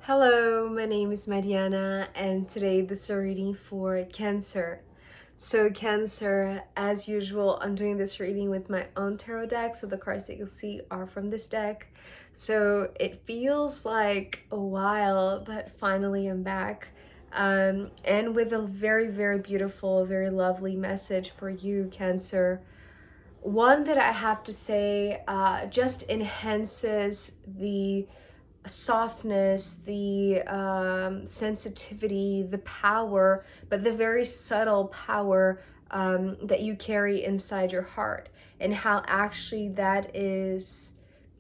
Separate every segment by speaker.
Speaker 1: Hello, my name is Mariana, and today this is a reading for Cancer. So, Cancer, as usual, I'm doing this reading with my own tarot deck, so the cards that you'll see are from this deck. So, it feels like a while, but finally I'm back. And with a very, very beautiful, very lovely message for you, Cancer. One that I have to say just enhances the softness, the sensitivity, the power, but the very subtle power that you carry inside your heart, and how actually that is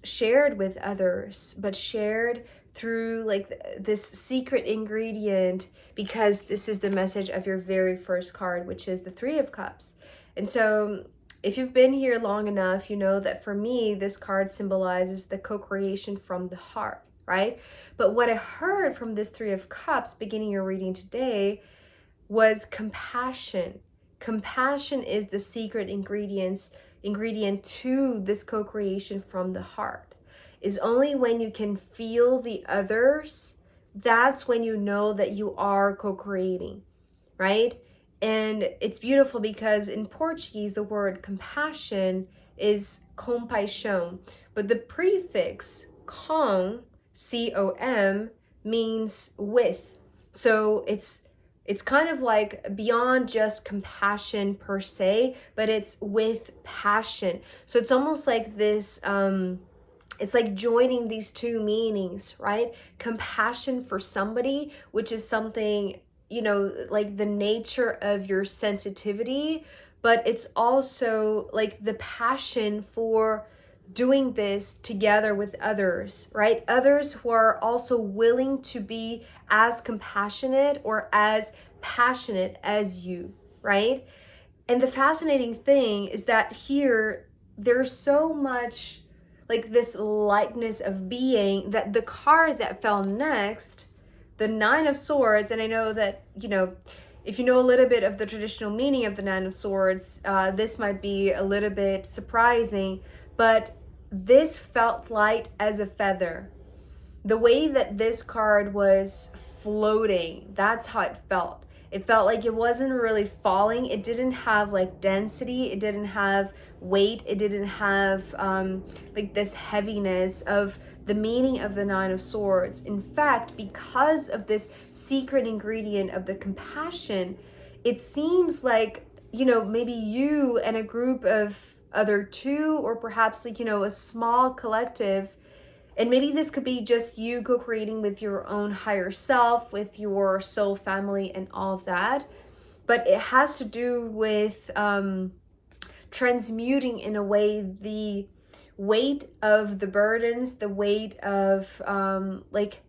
Speaker 1: shared with others, but shared through like this secret ingredient, because this is the message of your very first card, which is the Three of Cups. And so if you've been here long enough, you know that for me, this card symbolizes the co-creation from the heart, right? But what I heard from this Three of Cups beginning your reading today was compassion. Compassion is the secret ingredient to this co-creation from the heart. Is only when you can feel the others, that's when you know that you are co-creating, right? And it's beautiful because in Portuguese the word compassion is compaixão, but the prefix com, C-O-M, means with. So it's kind of like beyond just compassion per se, but it's with passion. So it's almost like this it's like joining these two meanings, right? Compassion for somebody, which is something, you know, like the nature of your sensitivity, but it's also like the passion for doing this together with others, right? Others who are also willing to be as compassionate or as passionate as you, right? And the fascinating thing is that here there's so much like this lightness of being that the card that fell next, the Nine of Swords, and I know that, you know, if you know a little bit of the traditional meaning of the Nine of Swords, this might be a little bit surprising, but this felt light as a feather. The way that this card was floating, that's how it felt. It felt like it wasn't really falling. It didn't have like density. It didn't have weight. It didn't have like this heaviness of the meaning of the Nine of Swords. In fact, because of this secret ingredient of the compassion, it seems like, you know, maybe you and a group of other two, or perhaps like, you know, a small collective, and maybe this could be just you co-creating with your own higher self, with your soul family and all of that. But it has to do with transmuting in a way the weight of the burdens, the weight of like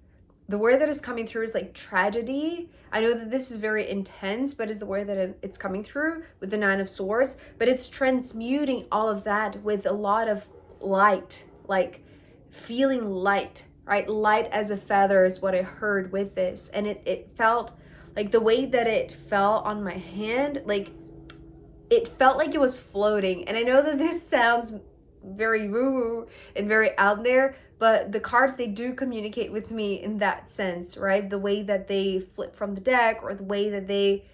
Speaker 1: the word that is coming through is like tragedy. I know that this is very intense, but it's the word that it's coming through with the Nine of Swords. But it's transmuting all of that with a lot of light, like feeling light, right? Light as a feather is what I heard with this. And it felt like the way that it fell on my hand, like it felt like it was floating. And I know that this sounds very woo-woo and very out there, but the cards, they do communicate with me in that sense, right? The way that they flip from the deck, or the way that they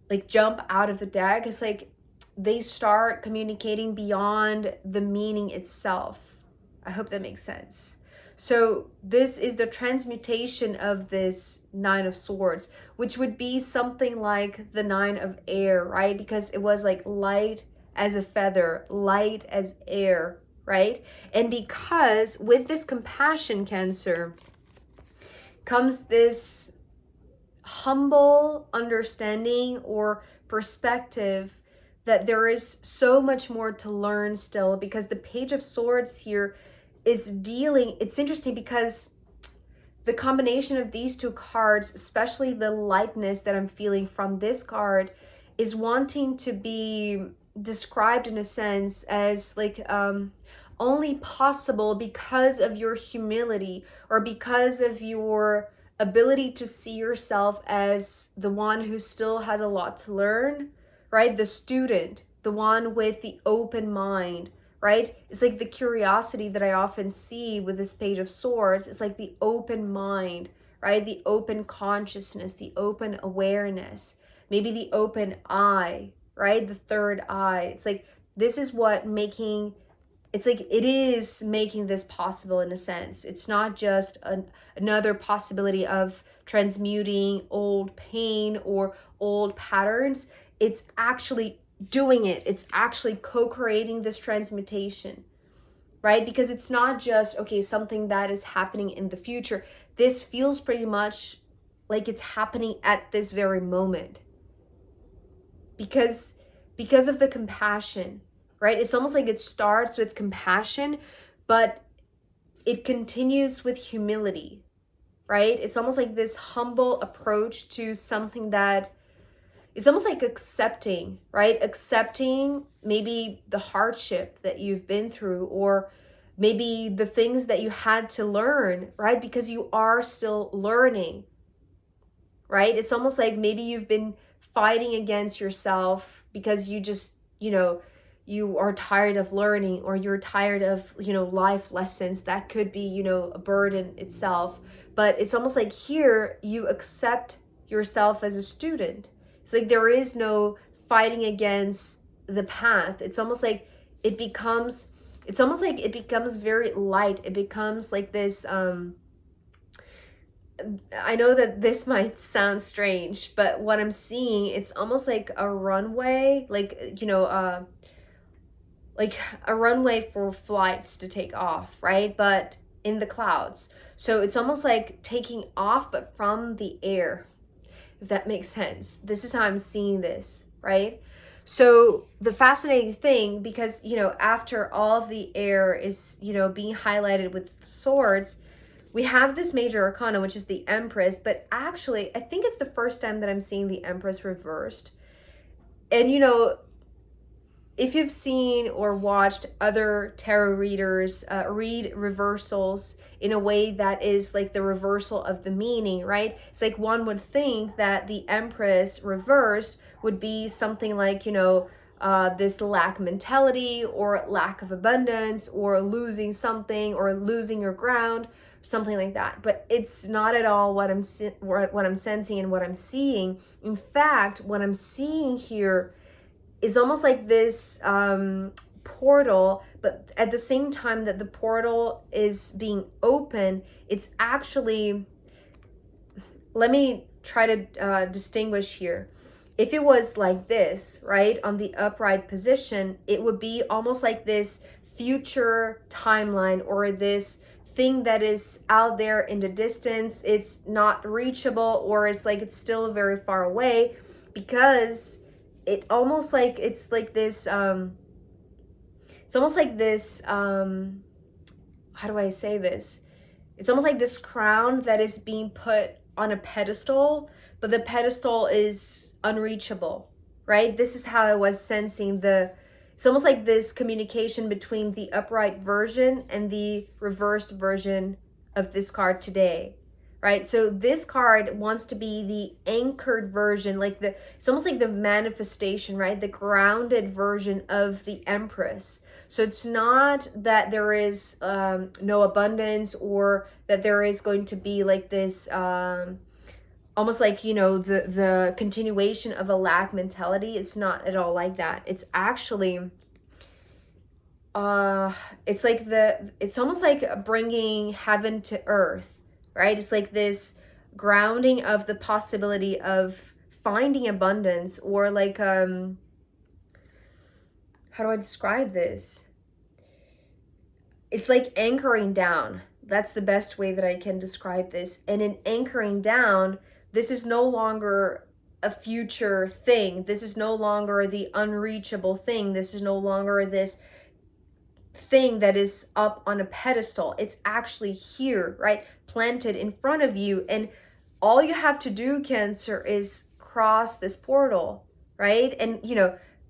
Speaker 1: like jump out of the deck, it's like they start communicating beyond the meaning itself. I hope that makes sense. So this is the transmutation of this Nine of Swords, which would be something like the Nine of Air, right? Because it was like light as a feather, light as air, right? And because with this compassion, Cancer, comes this humble understanding or perspective that there is so much more to learn still, because the Page of Swords here is dealing, it's interesting because the combination of these two cards, especially the lightness that I'm feeling from this card, is wanting to be described in a sense as like only possible because of your humility, or because of your ability to see yourself as the one who still has a lot to learn, right? The student, the one with the open mind, right? It's like the curiosity that I often see with this Page of Swords. It's like the open mind, right? The open consciousness, the open awareness, maybe the open eye, right? The third eye. It's like, this is what making, it's like it is making this possible in a sense. It's not just another possibility of transmuting old pain or old patterns. It's actually doing it. It's actually co-creating this transmutation, right? Because it's not just, okay, something that is happening in the future. This feels pretty much like it's happening at this very moment. Because of the compassion, right? It's almost like it starts with compassion, but it continues with humility, right? It's almost like this humble approach to something that it's almost like accepting, right? Accepting maybe the hardship that you've been through, or maybe the things that you had to learn, right? Because you are still learning, right? It's almost like maybe you've been fighting against yourself because you just, you are tired of learning, or you're tired of, life lessons. That could be, a burden itself. But it's almost like here you accept yourself as a student. It's like there is no fighting against the path. It's almost like it becomes very light. It becomes like this, I know that this might sound strange, but what I'm seeing, it's almost like a runway, like a runway for flights to take off, right? But in the clouds. So it's almost like taking off, but from the air, if that makes sense. This is how I'm seeing this, right? So the fascinating thing, because, after all of the air is, being highlighted with swords, we have this major arcana, which is the Empress. But actually, I think it's the first time that I'm seeing the Empress reversed. And, if you've seen or watched other tarot readers read reversals in a way that is like the reversal of the meaning, right? It's like one would think that the Empress reversed would be something like, this lack mentality, or lack of abundance, or losing something, or losing your ground, something like that. But it's not at all what I'm sensing and what I'm seeing. In fact, what I'm seeing here is almost like this portal, but at the same time that the portal is being open, it's actually, let me try to distinguish here. If it was like this, right, on the upright position, it would be almost like this future timeline, or this thing that is out there in the distance. It's not reachable, or it's like it's still very far away, because it almost like it's like this it's almost like this how do I say this? It's almost like this crown that is being put on a pedestal, but the pedestal is unreachable, right? This is how I was sensing it's almost like this communication between the upright version and the reversed version of this card today, right? So this card wants to be the anchored version, it's almost like the manifestation, right? The grounded version of the Empress. So it's not that there is no abundance, or that there is going to be like this almost like, the continuation of a lack mentality. It's not at all like that. It's actually it's almost like bringing heaven to earth, right? It's like this grounding of the possibility of finding abundance, or like how do I describe this? It's like anchoring down. That's the best way that I can describe this. And in anchoring down, this is no longer a future thing. This is no longer the unreachable thing. This is no longer this thing that is up on a pedestal. It's actually here, right? Planted in front of you. And all you have to do, Cancer, is cross this portal, right? And,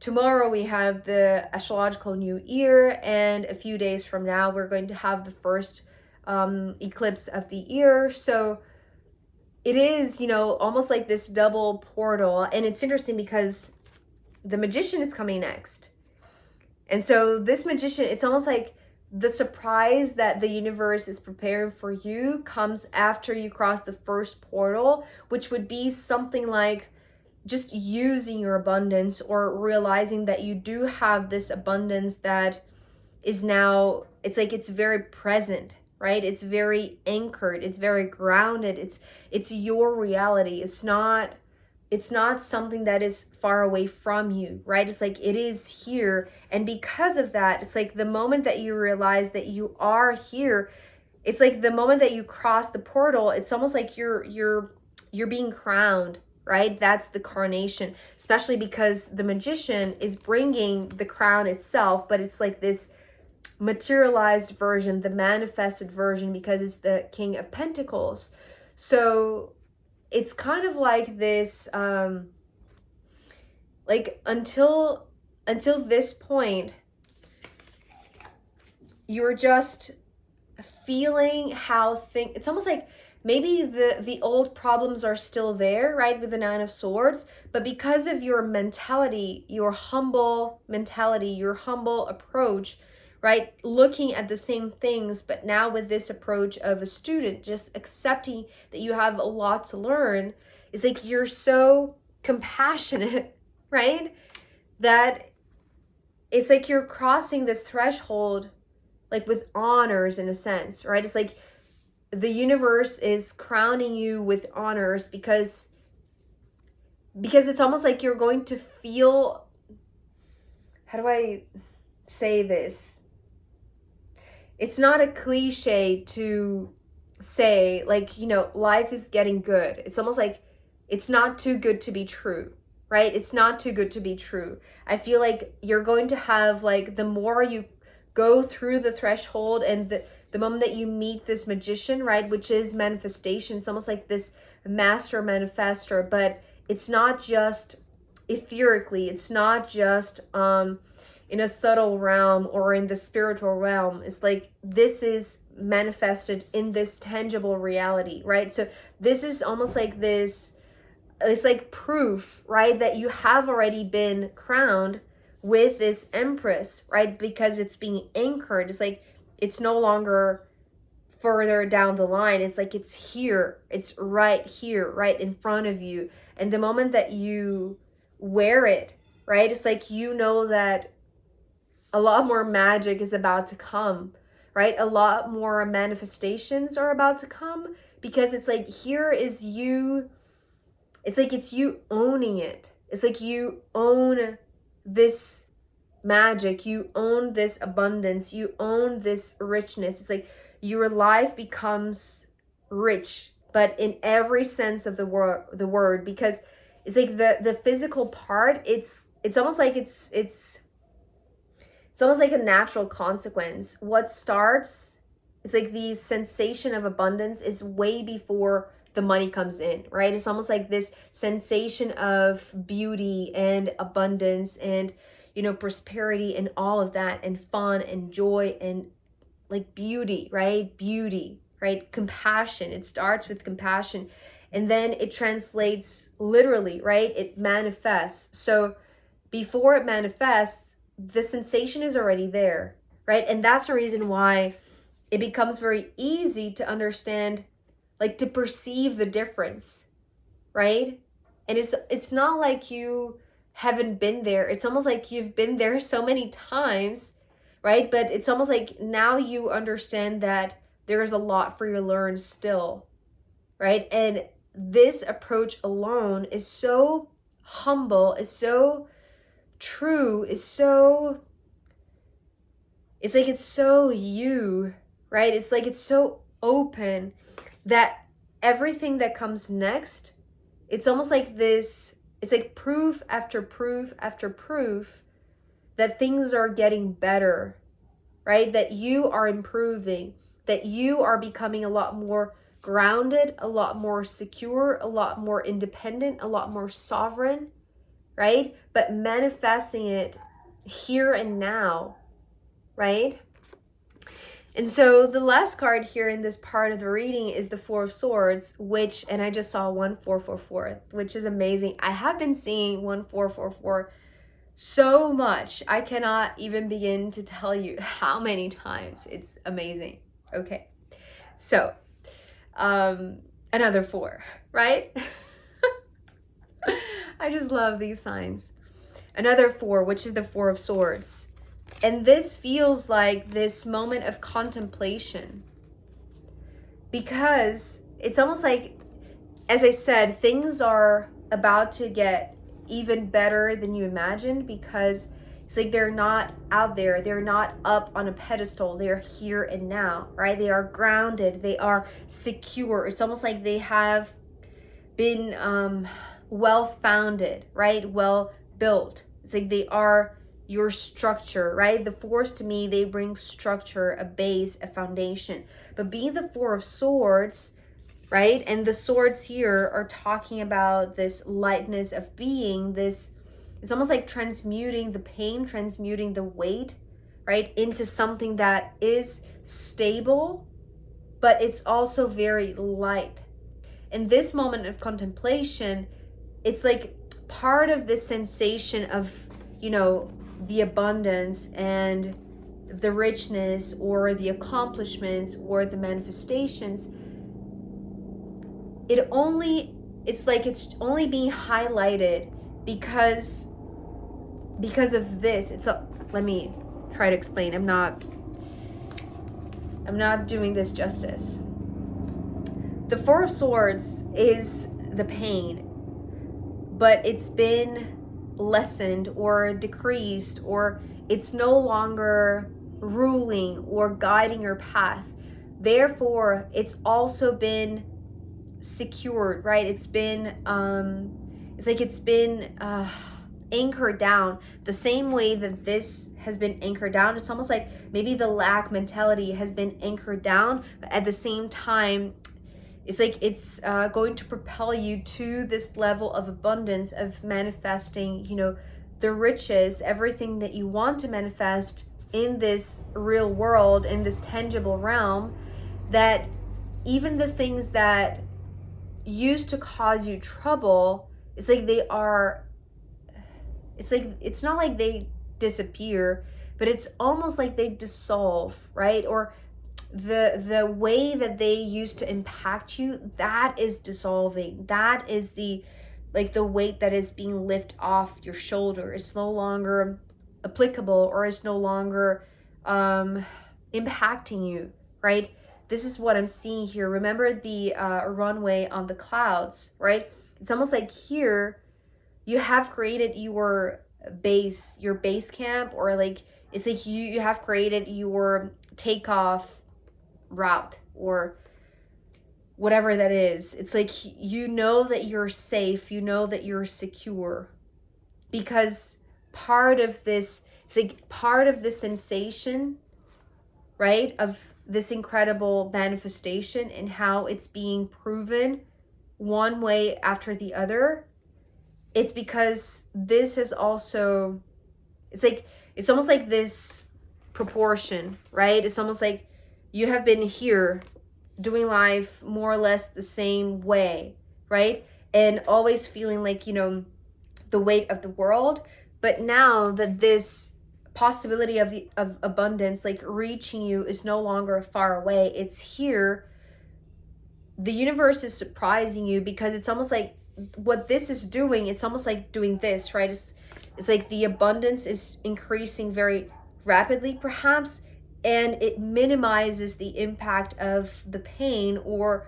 Speaker 1: tomorrow we have the astrological new year, and a few days from now we're going to have the first eclipse of the year. So it is, almost like this double portal. And it's interesting because the Magician is coming next. And so this Magician, it's almost like the surprise that the universe is preparing for you comes after you cross the first portal, which would be something like just using your abundance, or realizing that you do have this abundance that is now, it's like it's very present, right? It's very anchored, it's very grounded, it's your reality. It's not something that is far away from you, right? It's like it is here. And because of that, it's like the moment that you realize that you are here, it's like the moment that you cross the portal, it's almost like you're being crowned, right? That's the coronation, especially because the magician is bringing the crown itself, but it's like this materialized version, the manifested version, because it's the King of Pentacles. So it's kind of like this, like until this point, you're just feeling how it's almost like maybe the old problems are still there, right, with the Nine of Swords, but because of your mentality, your humble mentality, your humble approach, right, looking at the same things, but now with this approach of a student, just accepting that you have a lot to learn, it's like you're so compassionate, right, that it's like you're crossing this threshold like with honors, in a sense, right? It's like the universe is crowning you with honors because it's almost like you're going to feel, how do I say this? It's not a cliche to say, like, you know, life is getting good. It's almost like it's not too good to be true, right? It's not too good to be true. I feel like you're going to have, like, the more you go through the threshold and the moment that you meet this magician, right, which is manifestation, it's almost like this master manifestor, but it's not just etherically, it's not just in a subtle realm or in the spiritual realm. It's like this is manifested in this tangible reality, right? So this is almost like this, it's like proof, right, that you have already been crowned with this empress, right? Because it's being anchored. It's like it's no longer further down the line. It's like it's here. It's right here, right in front of you. And the moment that you wear it, right, it's like you know that a lot more magic is about to come, right? A lot more manifestations are about to come, because it's like here is you. It's like it's you owning it. It's like you own this magic, you own this abundance, you own this richness. It's like your life becomes rich, but in every sense of the word, because it's like the physical part, it's almost like it's almost like a natural consequence. What starts, it's like the sensation of abundance is way before the money comes in, right? It's almost like this sensation of beauty and abundance and, you know, prosperity and all of that, and fun and joy and like beauty, right? Beauty, right? Compassion. It starts with compassion and then it translates literally, right? It manifests. So before it manifests, the sensation is already there, right? And that's the reason why it becomes very easy to understand, like to perceive the difference, right? And it's not like you haven't been there. It's almost like you've been there so many times, right? But it's almost like now you understand that there's a lot for you to learn still, right? And this approach alone is so humble, is so true, is so, it's like it's so you, right? It's like it's so open that everything that comes next, it's almost like this, it's like proof after proof after proof that things are getting better, right? That you are improving, that you are becoming a lot more grounded, a lot more secure, a lot more independent, a lot more sovereign, right? But manifesting it here and now, right? And so the last card here in this part of the reading is the Four of Swords, which, and I just saw 1444, which is amazing. I have been seeing 1444 so much. I cannot even begin to tell you how many times. It's amazing. Okay, so another 4, right? I just love these signs. Another 4, which is the 4 of Swords. And this feels like this moment of contemplation, because it's almost like, as I said, things are about to get even better than you imagined, because it's like they're not out there, they're not up on a pedestal, they're here and now, right? They are grounded, they are secure. It's almost like they have been well founded, right? Well built. It's like they are your structure, right? The 4s to me, they bring structure, a base, a foundation. But being the 4 of Swords, right? And the swords here are talking about this lightness of being, this, it's almost like transmuting the pain, transmuting the weight, right? Into something that is stable, but it's also very light. In this moment of contemplation, it's like part of this sensation of, you know, the abundance and the richness or the accomplishments or the manifestations. It's like it's only being highlighted because of this. Let me try to explain. I'm not doing this justice. The 4 of Swords is the pain, but it's been lessened or decreased, or it's no longer ruling or guiding your path. Therefore, it's also been secured, right? It's been anchored down the same way that this has been anchored down. It's almost like maybe the lack mentality has been anchored down, but at the same time, it's like it's going to propel you to this level of abundance, of manifesting, you know, the riches, everything that you want to manifest in this real world, in this tangible realm, that even the things that used to cause you trouble, it's like it's not like they disappear, but it's almost like they dissolve, right? Or the way that they used to impact you, that is dissolving. That is the weight that is being lifted off your shoulder. It's no longer applicable, or it's no longer impacting you, right? This is what I'm seeing here. Remember the runway on the clouds, right? It's almost like here you have created your base camp, or like it's like you have created your takeoff route, or whatever that is. It's like you know that you're safe, you know that you're secure, because part of this, it's like part of the sensation, right, of this incredible manifestation and how it's being proven one way after the other. It's because this is also, it's almost like this proportion, right? It's almost like you have been here doing life more or less the same way, right? And always feeling like, you know, the weight of the world. But now that this possibility of abundance, like reaching you, is no longer far away, it's here. The universe is surprising you, because it's almost like what this is doing, it's almost like doing this, right? It's like the abundance is increasing very rapidly, perhaps, and it minimizes the impact of the pain, or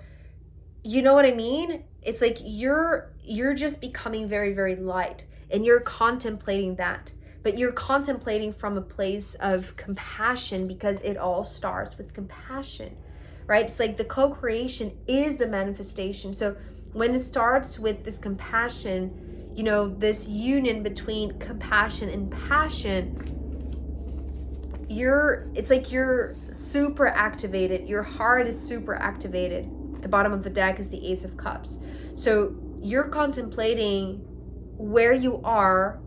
Speaker 1: you know what I mean? It's like you're just becoming very, very light, and you're contemplating that. But you're contemplating from a place of compassion, because it all starts with compassion, right? It's like the co-creation is the manifestation. So when it starts with this compassion, you know, this union between compassion and passion, it's like you're super activated. Your heart is super activated. The bottom of the deck is the Ace of Cups. So you're contemplating where you are,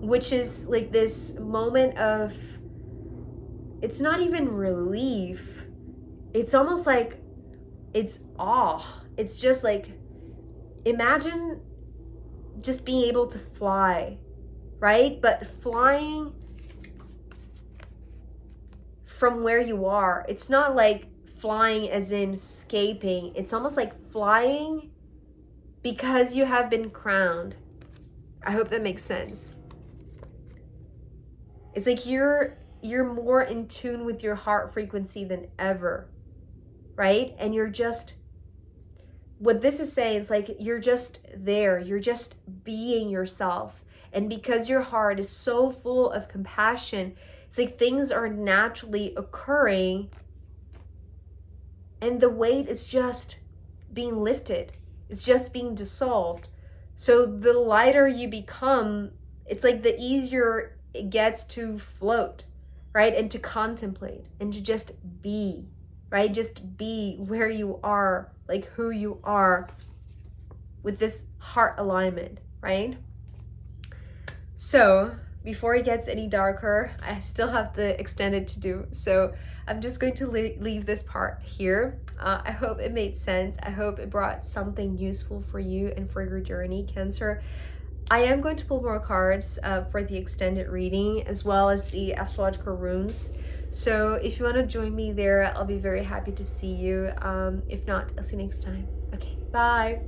Speaker 1: which is like this moment of, it's not even relief. It's almost like it's awe. It's just like, imagine just being able to fly, right? But flying from where you are, it's not like flying as in escaping. It's almost like flying because you have been crowned. I hope that makes sense. It's like you're more in tune with your heart frequency than ever, right? And you're just, what this is saying is like you're just there, you're just being yourself. And because your heart is so full of compassion, it's like things are naturally occurring and the weight is just being lifted. It's just being dissolved. So the lighter you become, it's like the easier it gets to float, right? And to contemplate and to just be, right? Just be where you are, like who you are with this heart alignment, right? So before it gets any darker, I still have the extended to do. So I'm just going to leave this part here. I hope it made sense. I hope it brought something useful for you and for your journey, Cancer. I am going to pull more cards for the extended reading as well as the astrological rooms. So if you want to join me there, I'll be very happy to see you. If not, I'll see you next time. Okay, bye.